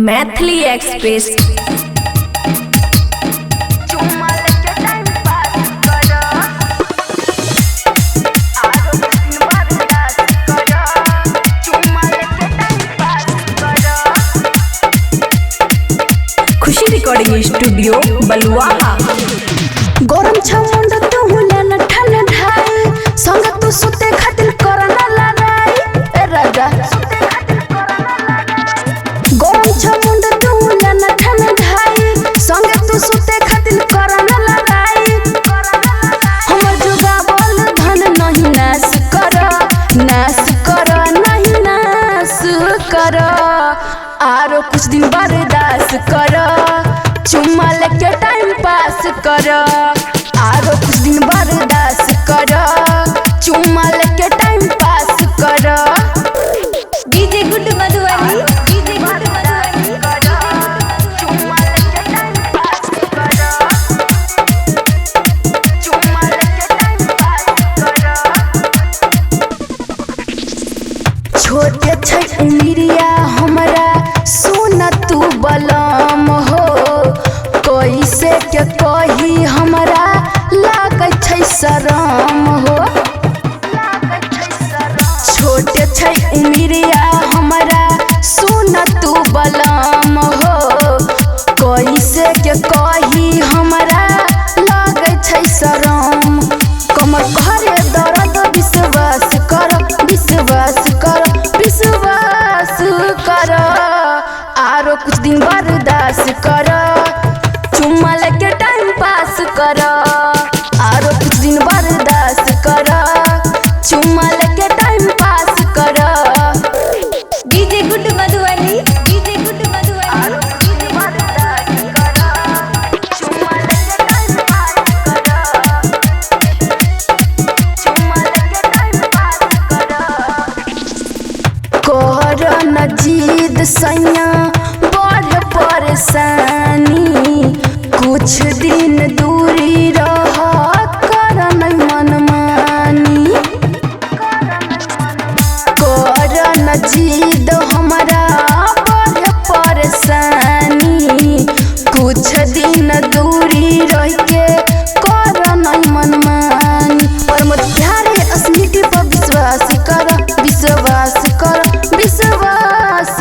Maithili express. खुशी recording studio बलुआहा। गरम छमुंड तू हुलन ठन ढाई संग तू सुते खातिर करना लड़ाई ए राजा गरम छमुंड तू हुलन ठन ढाई संग तू सुते खातिर करना लड़ाई हमर जुगा बोल धन नहीं नाश कर नहीं नाश कर आरो कुछ दिन बर्दाश्त कर चुम्मा लेके टाइम पास कर आरो कुछ दिन बर्दाश्त कर चुम्मा लेके टाइम पास कर। DJ good Madhubani, DJ good Madhubani, चुम्मा लेके टाइम पास कर चुम्मा लेके टाइम पास कर। छोटे छै उमिरिया हमरा सुन तू बलम हो कैसे के कही हमरा लागै छै शरम हो छोटे छै उमिरिया हमरा सुन तू बलम हो कैसे के कही हमरा लागै छै शरम कमर घरे दर्द विश्वास कर विश्वास कर विश्वास कर आरो कुछ दिन बर्दाश्त कर चुम्मा लेके टाइम पास कर आरो कुछ दिन बर्दाश्त कर चुम्मा लेके टाइम पास कर। DJ good Madhubani, DJ good Madhubani, चुम्मा लेके टाइम पास कर न जीद सैया बढ़ परेशानी कुछ दिन दूरी रह कर नहीं मनमानी कर न जीद हमरा बढ़ परेशानी कुछ दिन दूरी रह के कर नहीं मनमानी पर मत प्यारे अस्मिटी पर विश्वास कर विश्वास कर विश्वास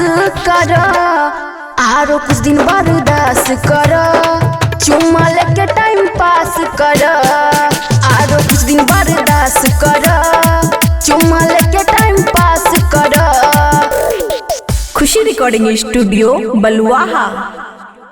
कर आरो कुछ दिन बर्दाश्त कर चुम्मा लेके टाइम पास कर आरो कुछ दिन बर्दाश्त कर चुम्मा लेके टाइम पास कर। खुशी रिकॉर्डिंग स्टूडियो बलुआहा।